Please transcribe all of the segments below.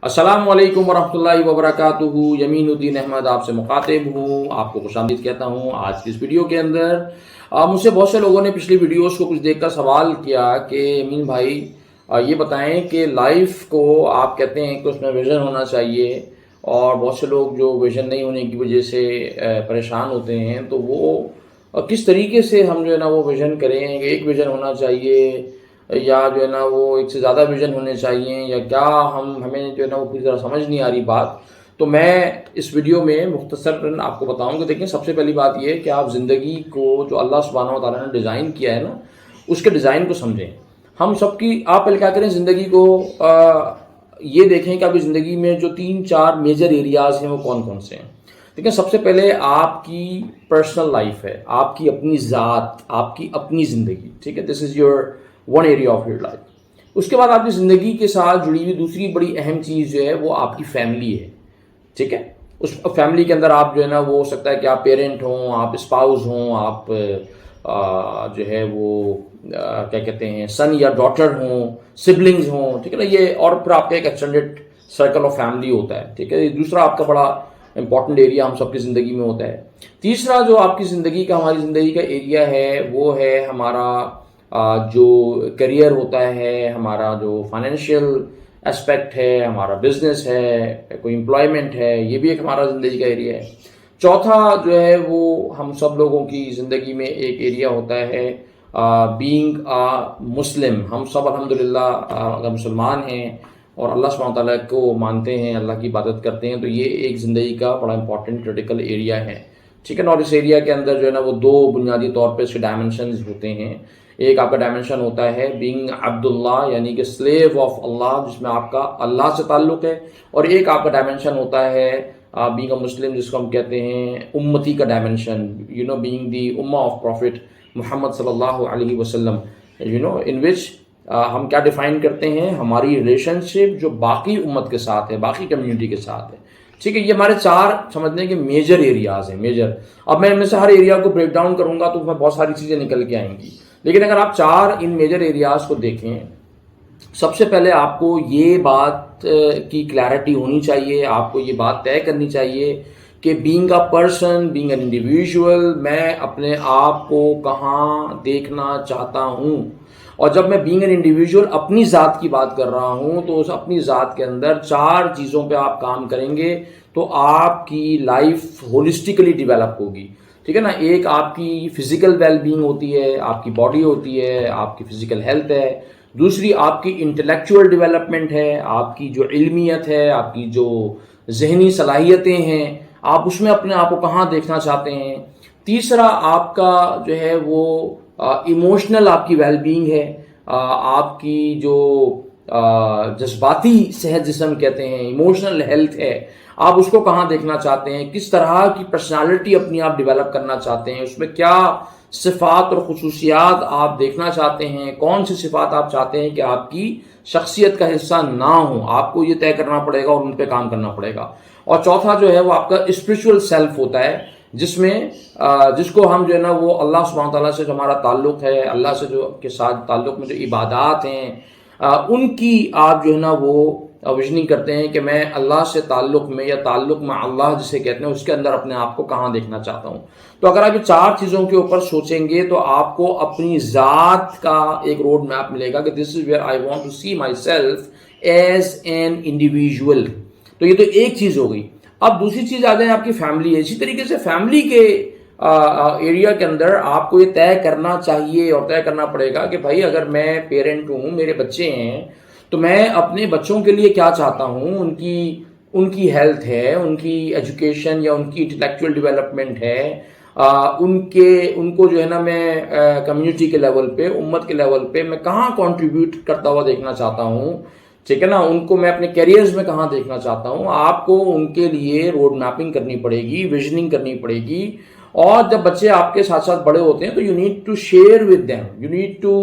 السلام علیکم ورحمۃ اللہ وبرکاتہ۔ یمین الدین احمد آپ سے مخاطب ہوں، آپ کو خوش آمدید کہتا ہوں آج کی اس ویڈیو کے اندر۔ مجھ سے بہت سے لوگوں نے پچھلی ویڈیوز کو کچھ دیکھ کر سوال کیا کہ یمین بھائی یہ بتائیں کہ لائف کو آپ کہتے ہیں کہ اس میں ویژن ہونا چاہیے، اور بہت سے لوگ جو ویژن نہیں ہونے کی وجہ سے پریشان ہوتے ہیں، تو وہ کس طریقے سے ہم جو ہے نا وہ ویژن کریں، ایک ویژن ہونا چاہیے یا جو ہے نا وہ ایک سے زیادہ ویژن ہونے چاہیے، یا کیا ہمیں جو ہے نا وہ پوری طرح سمجھ نہیں آ رہی بات۔ تو میں اس ویڈیو میں مختصراً آپ کو بتاؤں کہ دیکھیں، سب سے پہلی بات یہ ہے کہ آپ زندگی کو جو اللہ سبحانہ و تعالیٰ نے ڈیزائن کیا ہے نا، اس کے ڈیزائن کو سمجھیں۔ ہم سب کی آپ پہلے کیا کریں، زندگی کو یہ دیکھیں کہ ابھی زندگی میں جو 3-4 میجر ایریاز ہیں وہ کون کون سے ہیں۔ دیکھیں، سب سے پہلے آپ کی پرسنل لائف ہے، آپ کی اپنی ذات، آپ کی اپنی زندگی، ٹھیک ہے، this is your one area of your life. اس کے بعد آپ کی زندگی کے ساتھ جڑی ہوئی دوسری بڑی اہم چیز جو ہے وہ آپ کی فیملی ہے، ٹھیک ہے۔ اس فیملی کے اندر آپ جو ہے نا وہ ہو سکتا ہے کہ آپ پیرنٹ ہوں، آپ اسپاؤز ہوں، آپ جو ہے وہ کیا کہتے ہیں سن یا ڈاٹر ہوں، سبلنگز ہوں، ٹھیک ہے نا، یہ اور پھر آپ کا ایک ایکسٹینڈیڈ سرکل آف فیملی ہوتا ہے، ٹھیک ہے۔ یہ دوسرا آپ کا بڑا امپورٹنٹ ایریا ہم سب کی زندگی میں ہوتا ہے۔ تیسرا جو آپ کی زندگی کا ہماری زندگی کا ایریا ہے وہ ہے ہمارا جو کیریئر ہوتا ہے، ہمارا جو فائنینشیل اسپیکٹ ہے، ہمارا بزنس ہے، کوئی امپلائمنٹ ہے، یہ بھی ایک ہمارا زندگی کا ایریا ہے۔ چوتھا جو ہے وہ ہم سب لوگوں کی زندگی میں ایک ایریا ہوتا ہے بینگ مسلم۔ ہم سب الحمدللہ اگر مسلمان ہیں اور اللہ سبحانہ تعالیٰ کو مانتے ہیں، اللہ کی عبادت کرتے ہیں، تو یہ ایک زندگی کا بڑا امپورٹنٹ کریٹیکل ایریا ہے، ٹھیک ہے نا۔ اور اس ایریا کے اندر جو ہے نا وہ 2 بنیادی طور پہ اس کے ڈائمنشنز ہوتے ہیں۔ ایک آپ کا ڈائمنشن ہوتا ہے بینگ عبداللہ، یعنی کہ سلیو آف اللہ، جس میں آپ کا اللہ سے تعلق ہے، اور ایک آپ کا ڈائمنشن ہوتا ہے بینگ اے مسلم، جس کو ہم کہتے ہیں امتی کا ڈائمنشن، بینگ دی امہ آف پروفٹ محمد صلی اللہ علیہ وسلم، ان وچ ہم کیا ڈیفائن کرتے ہیں، ہماری ریلیشن شپ جو باقی امت کے ساتھ ہے، باقی کمیونٹی کے ساتھ ہے، ٹھیک ہے۔ یہ ہمارے 4 سمجھنے کے میجر ایریاز ہیں، میجر۔ اب میں ان میں سے ہر ایریا کو بریک ڈاؤن کروں گا تو میں بہت ساری چیزیں نکل کے آئیں گی، لیکن اگر آپ 4 ان میجر ایریاز کو دیکھیں، سب سے پہلے آپ کو یہ بات کی کلیئرٹی ہونی چاہیے، آپ کو یہ بات طے کرنی چاہیے کہ being a person, being an individual, میں اپنے آپ کو کہاں دیکھنا چاہتا ہوں۔ اور جب میں بینگ این انڈیویژول اپنی ذات کی بات کر رہا ہوں تو اس اپنی ذات کے اندر 4 چیزوں پہ آپ کام کریں گے تو آپ کی لائف ہولسٹکلی ڈیولپ ہوگی، ٹھیک ہے نا۔ ایک آپ کی فزیکل ویل بینگ ہوتی ہے، آپ کی باڈی ہوتی ہے، آپ کی فزیکل ہیلتھ ہے۔ دوسری آپ کی انٹلیکچوئل ڈیولپمنٹ ہے، آپ کی جو علمیت ہے، آپ کی جو ذہنی صلاحیتیں ہیں، آپ اس میں اپنے آپ کو کہاں دیکھنا چاہتے ہیں۔ تیسرا آپ کا جو ہے وہ ایموشنل آپ کی ویل بینگ ہے، آپ کی جو جذباتی صحت جسم کہتے ہیں، ایموشنل ہیلتھ ہے، آپ اس کو کہاں دیکھنا چاہتے ہیں، کس طرح کی پرسنالٹی اپنی آپ ڈیولپ کرنا چاہتے ہیں، اس میں کیا صفات اور خصوصیات آپ دیکھنا چاہتے ہیں، کون سی صفات آپ چاہتے ہیں کہ آپ کی شخصیت کا حصہ نہ ہوں، آپ کو یہ طے کرنا پڑے گا اور ان پہ کام کرنا پڑے گا۔ اور چوتھا جو ہے وہ آپ کا اسپرچول سیلف ہوتا ہے، جس کو ہم جو ہے نا وہ اللہ سبحانہ تعالیٰ سے جو ہمارا تعلق ہے، اللہ سے جو کے ساتھ تعلق میں جو عبادات ہیں ان کی آپ جو ہے نا وہ ویژننگ کرتے ہیں کہ میں اللہ سے تعلق میں یا تعلق میں اللہ جسے کہتے ہیں اس کے اندر اپنے آپ کو کہاں دیکھنا چاہتا ہوں۔ تو اگر آپ یہ 4 چیزوں کے اوپر سوچیں گے تو آپ کو اپنی ذات کا ایک روڈ میپ ملے گا کہ this is where I want to see myself as an individual. تو یہ تو ایک چیز ہو گئی۔ اب دوسری چیز آ جائیں آپ کی فیملی ہے۔ اسی طریقے سے فیملی کے ایریا کے اندر آپ کو یہ طے کرنا چاہیے اور طے کرنا پڑے گا کہ بھائی اگر میں پیرنٹ ہوں، میرے بچے ہیں، تو میں اپنے بچوں کے لیے کیا چاہتا ہوں، ان کی ہیلتھ ہے، ان کی ایجوکیشن یا ان کی انٹلیکچوئل ڈیولپمنٹ ہے، ان کو جو ہے نا میں کمیونٹی کے لیول پہ، امت کے لیول پہ میں کہاں کنٹریبیوٹ کرتا ہوا دیکھنا چاہتا ہوں، ٹھیک ہے نا۔ ان کو میں اپنے کیریئرز میں کہاں دیکھنا چاہتا ہوں۔ آپ کو ان کے لیے روڈ میپنگ کرنی پڑے گی، ویژننگ کرنی پڑے گی۔ اور جب بچے آپ کے ساتھ ساتھ بڑے ہوتے ہیں تو you need to share with them, you need to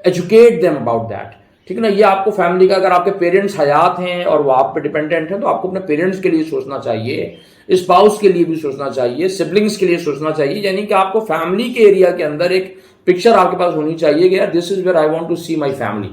educate them about that, ٹھیک ہے نا۔ یہ آپ کو فیملی کا، اگر آپ کے پیرنٹس حیات ہیں اور وہ آپ پہ ڈیپینڈنٹ ہیں تو آپ کو اپنے پیرنٹس کے لیے سوچنا چاہیے، اسپاؤس کے لیے بھی سوچنا چاہیے، سبلنگس کے لیے سوچنا چاہیے، یعنی کہ آپ کو فیملی کے ایریا کے اندر ایک پکچر آپ کے پاس ہونی چاہیے کہ this is where I want to see my family.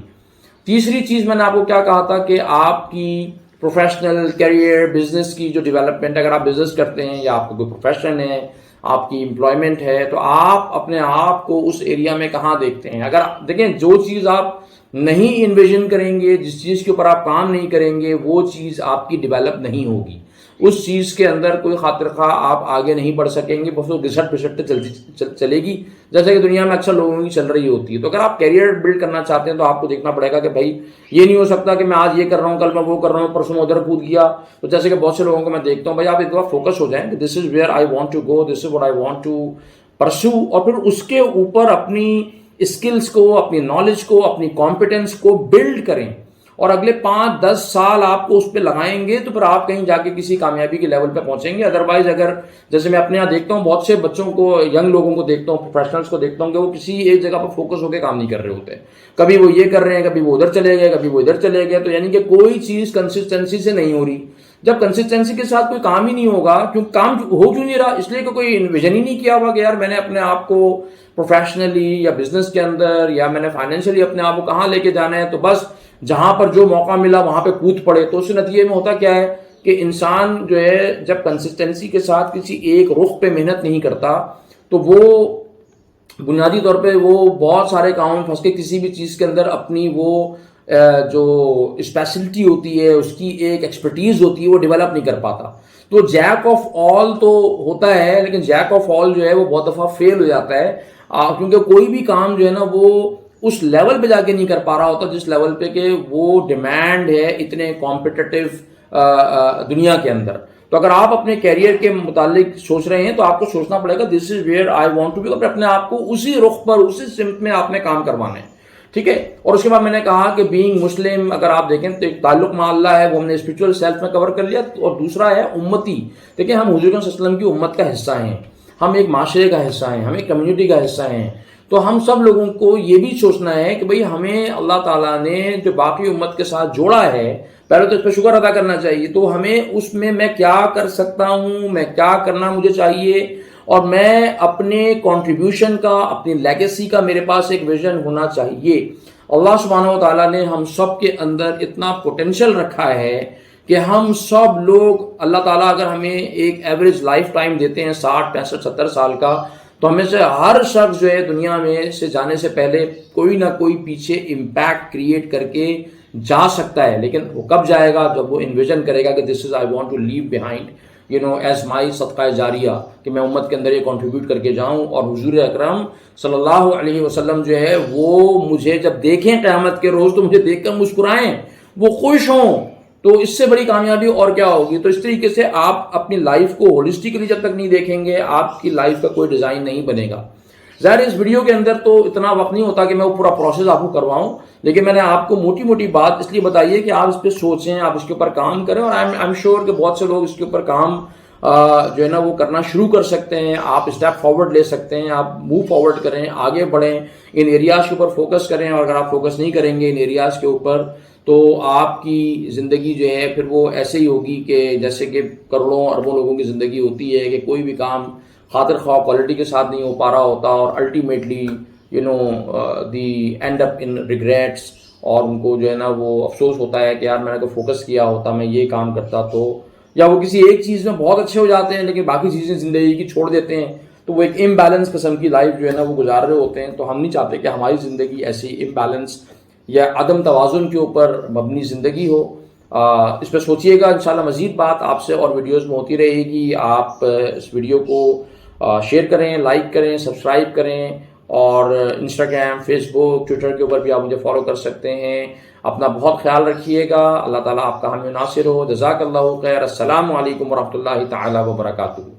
تیسری چیز میں نے آپ کو کیا کہا تھا کہ آپ کی प्रोफेशनल कैरियर बिजनेस की जो डेवलपमेंट, अगर आप बिजनेस करते हैं या आपका कोई प्रोफेशन है, आपकी एम्प्लॉयमेंट है, तो आप अपने आप को उस एरिया में कहाँ देखते हैं? अगर देखें, जो चीज़ आप नहीं इन्विजन करेंगे, जिस चीज़ के ऊपर आप काम नहीं करेंगे, वो चीज़ आपकी डेवलप नहीं होगी। उस चीज़ के अंदर कोई खातिर खा आप आगे नहीं बढ़ सकेंगे, बस वो घिसट पिसट चलेगी, जैसे कि दुनिया में अक्सर लोगों की चल रही होती है। तो अगर आप कैरियर बिल्ड करना चाहते हैं तो आपको देखना पड़ेगा कि भाई ये नहीं हो सकता कि मैं आज ये कर रहा हूँ, कल मैं वो कर रहा हूँ, परसों मैं उधर कूद गया। तो जैसे कि बहुत से लोगों को मैं देखता हूँ, भाई आप एक बार फोकस हो जाएं कि this is where I want to go, this is what I want to pursue, और फिर उसके ऊपर अपनी स्किल्स को, अपनी नॉलेज को, अपनी कॉम्पिटेंस को बिल्ड करें, और अगले 5-10 साल आपको उस पर लगाएंगे तो फिर आप कहीं जाके किसी कामयाबी के लेवल पे पहुंचेंगे। अदरवाइज अगर, जैसे मैं अपने यहाँ देखता हूँ, बहुत से बच्चों को, यंग लोगों को देखता हूँ, प्रोफेशनल्स को देखता हूँ कि वो किसी एक जगह पर फोकस होकर काम नहीं कर रहे होते। कभी वो ये कर रहे हैं, कभी वो उधर चले गए, कभी वो इधर चले गए। तो यानी कि कोई चीज कंसिस्टेंसी से नहीं हो रही। जब कंसिस्टेंसी के साथ कोई काम ही नहीं होगा, क्यों काम हो क्यों नहीं रहा? इसलिए कि कोई विजन ही नहीं किया हुआ कि यार मैंने अपने आप को प्रोफेशनली या बिजनेस के अंदर या मैंने फाइनेंशियली अपने आप को कहाँ लेके जाना है, तो बस जहां पर जो मौका मिला वहां पे कूद पड़े। तो उस नतीजे में होता क्या है कि इंसान जो है, जब कंसिस्टेंसी के साथ किसी एक रुख पे मेहनत नहीं करता, तो वो बुनियादी तौर पे वो बहुत सारे कामों में फंस के किसी भी चीज़ के अंदर अपनी वो जो स्पेशलिटी होती है, उसकी एक एक्सपर्टीज होती है, वो डेवलप नहीं कर पाता। तो जैक ऑफ ऑल तो होता है, लेकिन जैक ऑफ ऑल जो है वो बहुत दफ़ा फेल हो जाता है, क्योंकि कोई भी काम जो है ना वो उस लेवल पे जाके नहीं कर पा रहा होता जिस लेवल पे कि वो डिमांड है इतने कॉम्पिटिटिव दुनिया के अंदर। तो अगर आप अपने कैरियर के मुतालिक सोच रहे हैं तो आपको सोचना पड़ेगा this is where I want to be, अपने आप को उसी रुख पर, उसी सिमत में आपने काम करवाना है, ठीक है। और उसके बाद मैंने कहा कि बीइंग मुस्लिम, अगर आप देखें तो एक ताल्लुक मा अल्लाह है, वो हमने स्पिरिचुअल सेल्फ में कवर कर लिया, और दूसरा है उम्मती। देखिए, हम हुजूर सल्लल्लाहु अलैहि वसल्लम की उम्मत का हिस्सा हैं, हम एक माशरे का हिस्सा हैं, हम एक कम्युनिटी का हिस्सा हैं। तो हम सब लोगों को ये भी सोचना है कि भाई हमें अल्लाह ताला ने जो बाकी उम्मत के साथ जोड़ा है, पहले तो इस पर शुक्र अदा करना चाहिए। तो हमें उसमें मैं क्या कर सकता हूँ, मैं क्या करना मुझे चाहिए, और मैं अपने कंट्रीब्यूशन का, अपनी लेगेसी का मेरे पास एक विजन होना चाहिए। अल्लाह सुब्हानहू व तआला ने हम सब के अंदर इतना पोटेंशियल रखा है कि हम सब लोग, अल्लाह ताला अगर हमें एक एवरेज लाइफ टाइम देते हैं 60, 65, 70 साल का, तो हमें से हर शख्स जो है दुनिया में से जाने से पहले कोई ना कोई पीछे इम्पैक्ट क्रिएट करके जा सकता है। लेकिन वो कब जाएगा? जब वो इन्विजन करेगा कि this is I want to leave behind, you know, as my सदका जारिया, कि मैं उम्मत के अंदर ये कंट्रीब्यूट करके जाऊं। और हुजूर अकरम सल्लल्लाहु अलैहि वसल्लम जो है वो मुझे जब देखें क़यामत के रोज़ तो मुझे देखकर मुस्कुराएं, वो खुश हों। तो इससे बड़ी कामयाबी और क्या होगी? तो इस तरीके से आप अपनी लाइफ को होलिस्टिकली जब तक नहीं देखेंगे, आपकी लाइफ का कोई डिज़ाइन नहीं बनेगा। ज़ाहिर इस वीडियो के अंदर तो इतना वक्त नहीं होता कि मैं वो पूरा प्रोसेस आपको करवाऊं, लेकिन मैंने आपको मोटी मोटी बात इसलिए बताई है कि आप इस पर सोचें, आप इसके ऊपर काम करें। और आई एम श्योर कि बहुत से लोग इसके ऊपर काम जो है ना वो करना शुरू कर सकते हैं। आप स्टेप फॉरवर्ड ले सकते हैं, आप मूव फॉरवर्ड करें, आगे बढ़ें, इन एरियाज़ के ऊपर फोकस करें। और अगर आप फोकस नहीं करेंगे इन एरियाज़ के ऊपर, तो आपकी ज़िंदगी जो है फिर वो ऐसे ही होगी कि जैसे कि करोड़ों अरबों लोगों की ज़िंदगी होती है कि कोई भी काम खातिर ख्वाह क्वालिटी के साथ नहीं हो पा रहा होता, और ultimately you know the and up in regrets, और उनको जो है ना वो अफसोस होता है कि यार मैंने तो फोकस किया होता, मैं ये काम करता तो, या वो किसी एक चीज़ में बहुत अच्छे हो जाते हैं लेकिन बाकी चीज़ें ज़िंदगी की छोड़ देते हैं। तो वो एक इम्बैलेंस किस्म की लाइफ जो है ना वो गुजार रहे होते हैं। तो हम नहीं चाहते कि हमारी ज़िंदगी ऐसी इम्बैलेंस या अदम तवाज़ुन के ऊपर मबनी ज़िंदगी हो। इस पर सोचिएगा। इंशाल्लाह मज़ीद बात आपसे और वीडियोज़ में होती रहेगी। आप इस वीडियो को शेयर करें, लाइक करें, सब्सक्राइब करें, और इंस्टाग्राम, फेसबुक, ट्विटर के ऊपर भी आप मुझे फॉलो कर सकते हैं। अपना बहुत ख्याल रखिएगा। अल्लाह ताला आपका हामी नासिर हो। जज़ाकल्लाहु खैर। अस्सलामु अलैकुम वरहमतुल्लाहि तआला व बरकातुहू।